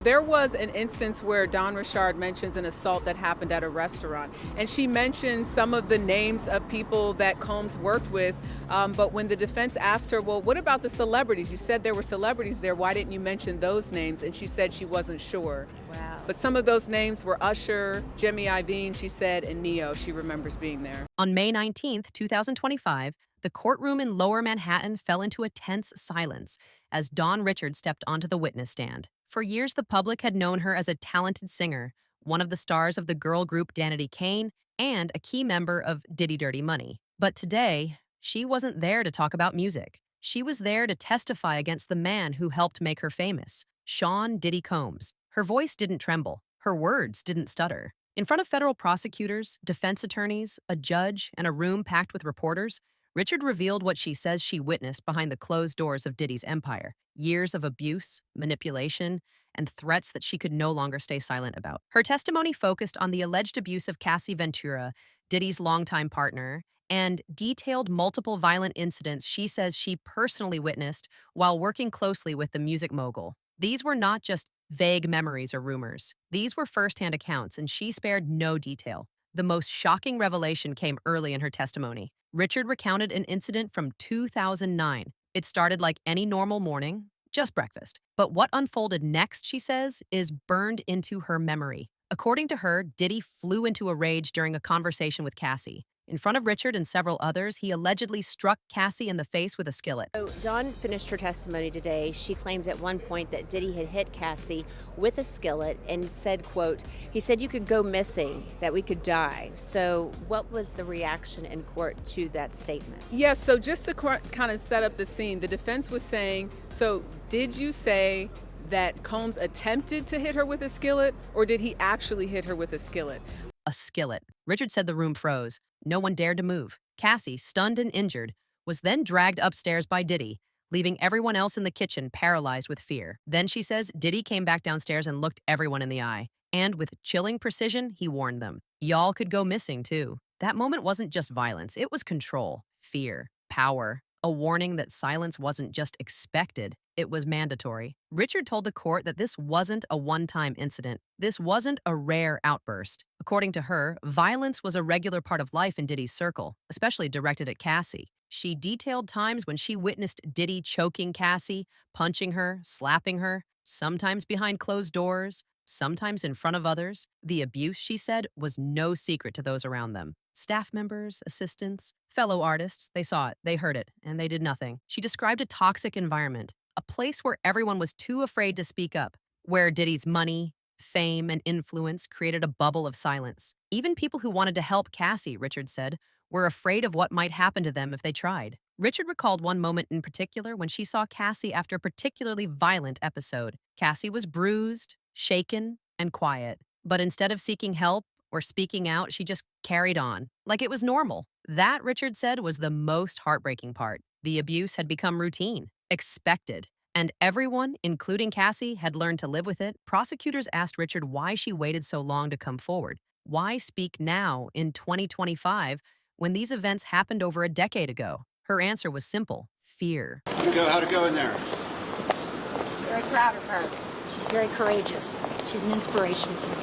There was an instance where Don Richard mentions an assault that happened at a restaurant, and she mentioned some of the names of people that Combs worked with. But when the defense asked her, well, what about the celebrities? You said there were celebrities there. Why didn't you mention those names? And she said she wasn't sure. Wow. But some of those names were Usher, Jimmy Iovine, she said, and Neo. She remembers being there. On May 19th, 2025, the courtroom in Lower Manhattan fell into a tense silence as Dawn Richard stepped onto the witness stand. For years, the public had known her as a talented singer, one of the stars of the girl group Danity Kane, and a key member of Diddy-Dirty Money. But today, she wasn't there to talk about music. She was there to testify against the man who helped make her famous, Sean Diddy Combs. Her voice didn't tremble. Her words didn't stutter. In front of federal prosecutors, defense attorneys, a judge, and a room packed with reporters, Richard revealed what she says she witnessed behind the closed doors of Diddy's empire: years of abuse, manipulation, and threats that she could no longer stay silent about. Her testimony focused on the alleged abuse of Cassie Ventura, Diddy's longtime partner, and detailed multiple violent incidents she says she personally witnessed while working closely with the music mogul. These were not just vague memories or rumors. These were firsthand accounts, and she spared no detail. The most shocking revelation came early in her testimony. Richard recounted an incident from 2009. It started like any normal morning, just breakfast. But what unfolded next, she says, is burned into her memory. According to her, Diddy flew into a rage during a conversation with Cassie. In front of Richard and several others, he allegedly struck Cassie in the face with a skillet. So Dawn finished her testimony today. She claims at one point that Diddy had hit Cassie with a skillet and said, quote, he said you could go missing, that we could die. So what was the reaction in court to that statement? Yes, so just to kind of set up the scene, the defense was saying, so did you say that Combs attempted to hit her with a skillet, or did he actually hit her with a skillet? A skillet. Richard said the room froze. No one dared to move. Cassie, stunned and injured, was then dragged upstairs by Diddy, leaving everyone else in the kitchen paralyzed with fear. Then, she says, Diddy came back downstairs and looked everyone in the eye. And with chilling precision, he warned them. Y'all could go missing, too. That moment wasn't just violence. It was control, fear, power, a warning that silence wasn't just expected, it was mandatory. Richard told the court that this wasn't a one-time incident. This wasn't a rare outburst. According to her, violence was a regular part of life in Diddy's circle, especially directed at Cassie. She detailed times when she witnessed Diddy choking Cassie, punching her, slapping her, sometimes behind closed doors, sometimes in front of others. The abuse, she said, was no secret to those around them. Staff members, assistants, fellow artists, they saw it, they heard it, and they did nothing. She described a toxic environment, a place where everyone was too afraid to speak up, where Diddy's money, fame, and influence created a bubble of silence. Even people who wanted to help Cassie, Richard said, were afraid of what might happen to them if they tried. Richard recalled one moment in particular when she saw Cassie after a particularly violent episode. Cassie was bruised, shaken, and quiet. But instead of seeking help or speaking out, she just carried on, like it was normal. That, Richard said, was the most heartbreaking part. The abuse had become routine, expected, and everyone, including Cassie, had learned to live with it. Prosecutors asked Richard why she waited so long to come forward. Why speak now in 2025 when these events happened over a decade ago? Her answer was simple: fear. How'd it go in there? Very proud of her. She's very courageous. She's an inspiration to me.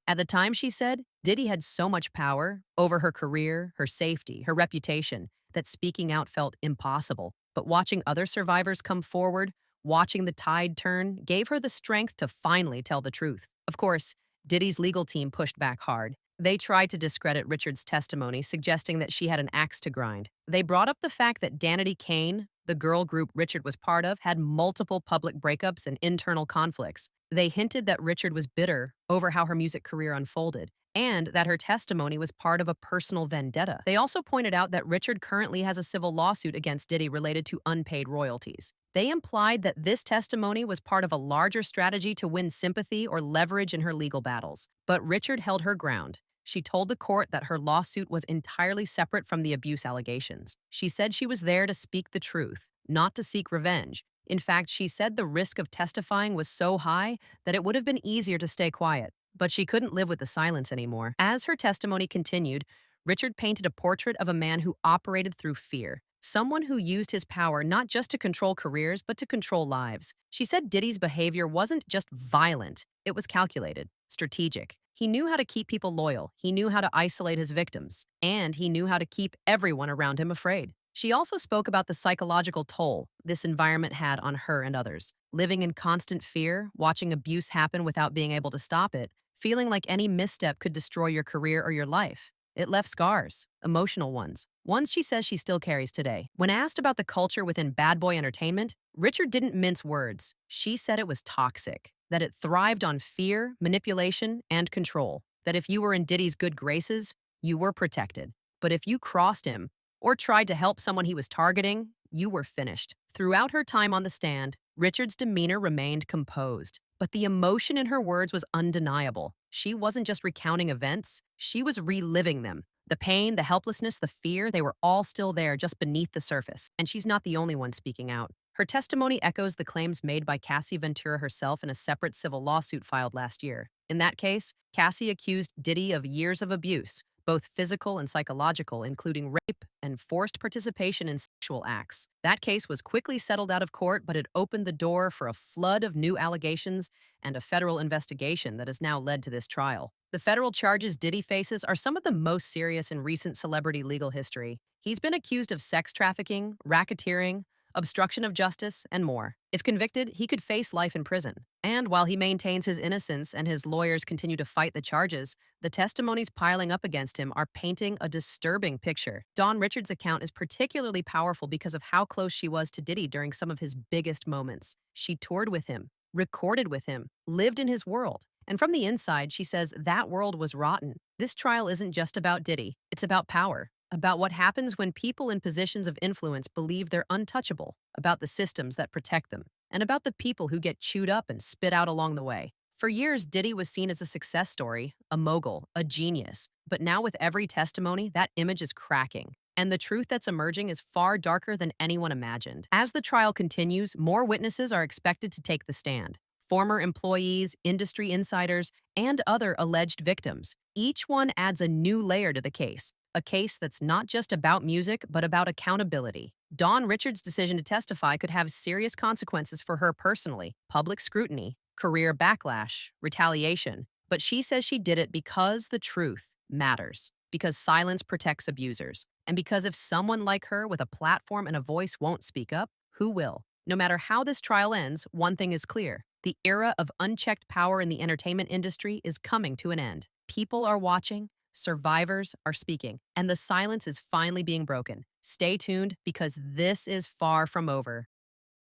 At the time, she said, Diddy had so much power over her career, her safety, her reputation, that speaking out felt impossible. But watching other survivors come forward, watching the tide turn, gave her the strength to finally tell the truth. Of course, Diddy's legal team pushed back hard. They tried to discredit Richard's testimony, suggesting that she had an axe to grind. They brought up the fact that Danity Kane, the girl group Richard was part of, had multiple public breakups and internal conflicts. They hinted that Richard was bitter over how her music career unfolded, and that her testimony was part of a personal vendetta. They also pointed out that Richard currently has a civil lawsuit against Diddy related to unpaid royalties. They implied that this testimony was part of a larger strategy to win sympathy or leverage in her legal battles. But Richard held her ground. She told the court that her lawsuit was entirely separate from the abuse allegations. She said she was there to speak the truth, not to seek revenge. In fact, she said the risk of testifying was so high that it would have been easier to stay quiet. But she couldn't live with the silence anymore. As her testimony continued, Richard painted a portrait of a man who operated through fear. someone who used his power not just to control careers, but to control lives. She said Diddy's behavior wasn't just violent, it was calculated, strategic. He knew how to keep people loyal, he knew how to isolate his victims, and he knew how to keep everyone around him afraid. She also spoke about the psychological toll this environment had on her and others. Living in constant fear, watching abuse happen without being able to stop it, feeling like any misstep could destroy your career or your life. It left scars, emotional ones she says she still carries today. When asked about the culture within Bad Boy Entertainment, Richard didn't mince words. She said it was toxic, that it thrived on fear, manipulation, and control, that if you were in Diddy's good graces, you were protected. But if you crossed him or tried to help someone he was targeting, you were finished. Throughout her time on the stand, Richard's demeanor remained composed, but the emotion in her words was undeniable. She wasn't just recounting events, she was reliving them. The pain, the helplessness, the fear, they were all still there just beneath the surface. And she's not the only one speaking out. Her testimony echoes the claims made by Cassie Ventura herself in a separate civil lawsuit filed last year. In that case, Cassie accused Diddy of years of abuse, both physical and psychological, including rape and forced participation in sexual acts. That case was quickly settled out of court, but it opened the door for a flood of new allegations and a federal investigation that has now led to this trial. The federal charges Diddy faces are some of the most serious in recent celebrity legal history. He's been accused of sex trafficking, racketeering, obstruction of justice, and more. If convicted, he could face life in prison. And while he maintains his innocence and his lawyers continue to fight the charges, the testimonies piling up against him are painting a disturbing picture. Dawn Richards' account is particularly powerful because of how close she was to Diddy during some of his biggest moments. She toured with him, recorded with him, lived in his world. And from the inside, she says that world was rotten. This trial isn't just about Diddy. It's about power, about what happens when people in positions of influence believe they're untouchable, about the systems that protect them, and about the people who get chewed up and spit out along the way. For years, Diddy was seen as a success story, a mogul, a genius. But now with every testimony, that image is cracking. And the truth that's emerging is far darker than anyone imagined. As the trial continues, more witnesses are expected to take the stand. Former employees, industry insiders, and other alleged victims. Each one adds a new layer to the case, a case that's not just about music, but about accountability. Dawn Richards' decision to testify could have serious consequences for her personally: public scrutiny, career backlash, retaliation. But she says she did it because the truth matters, because silence protects abusers, and because if someone like her with a platform and a voice won't speak up, who will? No matter how this trial ends, one thing is clear. The era of unchecked power in the entertainment industry is coming to an end. People are watching, survivors are speaking, and the silence is finally being broken. Stay tuned because this is far from over.